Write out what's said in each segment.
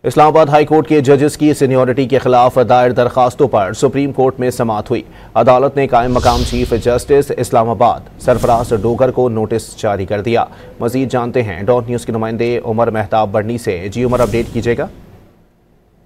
Islamabad high court के जजेस की सीनियरिटी के खिलाफ दायर दरखास्तों पर सुप्रीम कोर्ट में समाअत हुई। अदालत ने कायम मकाम चीफ जस्टिस इस्लामाबाद सरफराज डोगर को नोटिस जारी कर दिया। मजीद जानते हैं डॉट न्यूज के नुमाइंदे उमर मेहताब बढ़नी से। जी उमर, अपडेट कीजिएगा।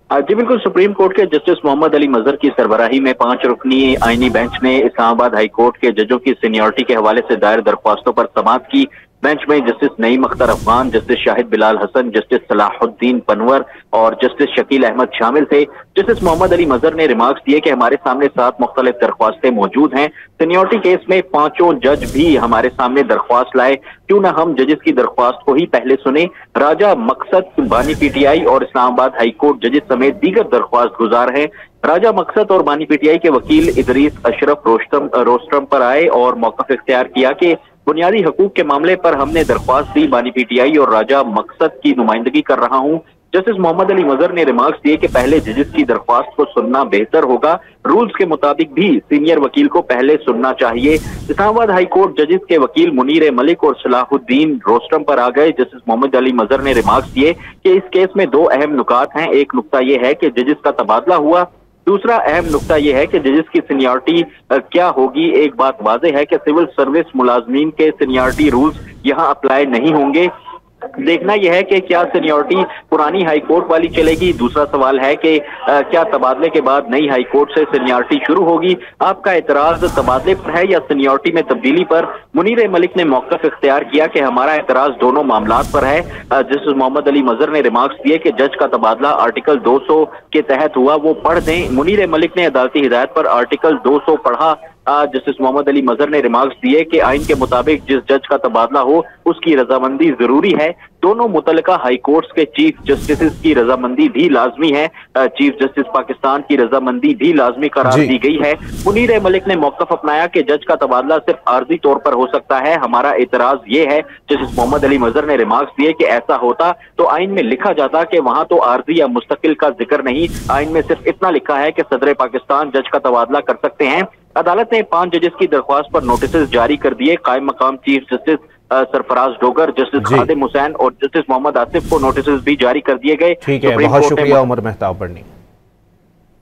जी बिल्कुल, सुप्रीम कोर्ट के जस्टिस मोहम्मद अली मजहर की सरबराही में 5 रुकनी आईनी बेंच ने इस्लामाबाद हाई कोर्ट के जजों की सीनियरिटी के हवाले से दायर दरख्वास्तों पर समाअत की। बेंच में justice Naeem Akhtar Afghan, justice Shahid Bilal Hasan, justice Salahuddin Panwar और जस्टिस शकील अहमद शामिल थे। जस्टिस मोहम्मद अली मजहर ने रिमार्क्स दिए कि हमारे सामने 7 मुख्तलिफ दरख्वास्तें मौजूद हैं। सीनियरिटी केस में 5 जज भी हमारे सामने दरख्वास्त लाए, क्यों ना हम जजेस की दरख्वास्त को ही पहले सुने। राजा मकसद, बानी पीटीआई और इस्लामाबाद हाई कोर्ट जजेस समेत दीगर दरख्वास्त गुजार हैं। राजा मकसद और बानी पीटीआई के वकील इदरीस अशरफ रोस्टम पर आए और मौक़िफ़ इख्तियार किया कि बुनियादी हकूक के मामले पर हमने दरख्वास्त दी, बानी पीटीआई और राजा मकसद की नुमाइंदगी कर रहा हूं। जस्टिस मोहम्मद अली मजहर ने रिमार्क्स दिए कि पहले जजेस की दरख्वास्त को सुनना बेहतर होगा। रूल्स के मुताबिक भी सीनियर वकील को पहले सुनना चाहिए। इस्लामाबाद हाई कोर्ट जजेस के वकील मुनीर मलिक और सलाहुद्दीन रोस्टम पर आ गए। जस्टिस मोहम्मद अली मजहर ने रिमार्क्स दिए कि इस केस में 2 अहम नुकात हैं। एक नुकता यह है कि जजेस का तबादला हुआ, दूसरा अहम नुकता यह है कि जजेस की सीनियरिटी क्या होगी। एक बात वाज़ेह है कि सिविल सर्विस मुलाजमीन के सीनियरिटी रूल्स यहाँ अप्लाई नहीं होंगे। देखना यह है कि क्या सीनियरिटी पुरानी हाई कोर्ट वाली चलेगी। दूसरा सवाल है कि क्या तबादले के बाद नई हाई कोर्ट से सीनियरिटी शुरू होगी। आपका एतराज तबादले पर है या सीनियरिटी में तब्दीली पर? मुनीर मलिक ने मौक़िफ़ इख्तियार किया कि हमारा एतराज दोनों मामलात पर है। जस्टिस मोहम्मद अली मजहर ने रिमार्क्स दिए कि जज का तबादला आर्टिकल 200 के तहत हुआ, वो पढ़ दें। मुनीर मलिक ने अदालती हिदायत पर आर्टिकल 200 पढ़ा। जस्टिस मोहम्मद अली मजहर ने रिमार्क्स दिए कि आइन के मुताबिक जिस जज का तबादला हो उसकी रजामंदी जरूरी है। दोनों मुतल्लिका हाई कोर्ट्स के चीफ जस्टिस की रजामंदी भी लाजमी है। चीफ जस्टिस पाकिस्तान की रजामंदी भी लाजमी करार दी गई है। मुनीर मलिक ने मौक़िफ़ अपनाया कि जज का तबादला सिर्फ आर्जी तौर पर हो सकता है। हमारा एतराज ये है, जस्टिस मोहम्मद अली मजहर ने रिमार्क्स दिए कि ऐसा होता तो आइन में लिखा जाता कि वहां तो आर्जी या मुस्तकिल का जिक्र नहीं, आइन में सिर्फ इतना लिखा है कि सदर पाकिस्तान जज का तबादला कर सकते हैं। अदालत ने 5 जजेस की दरख्वास्त पर नोटिस जारी कर दिए। कायम मकाम chief justice Sarfaraz Dogar, justice Khadim Hussain और जस्टिस मोहम्मद आसिफ को नोटिस भी जारी कर दिए गए। ठीक है, बहुत शुक्रिया उमर मेहताब बढ़नी।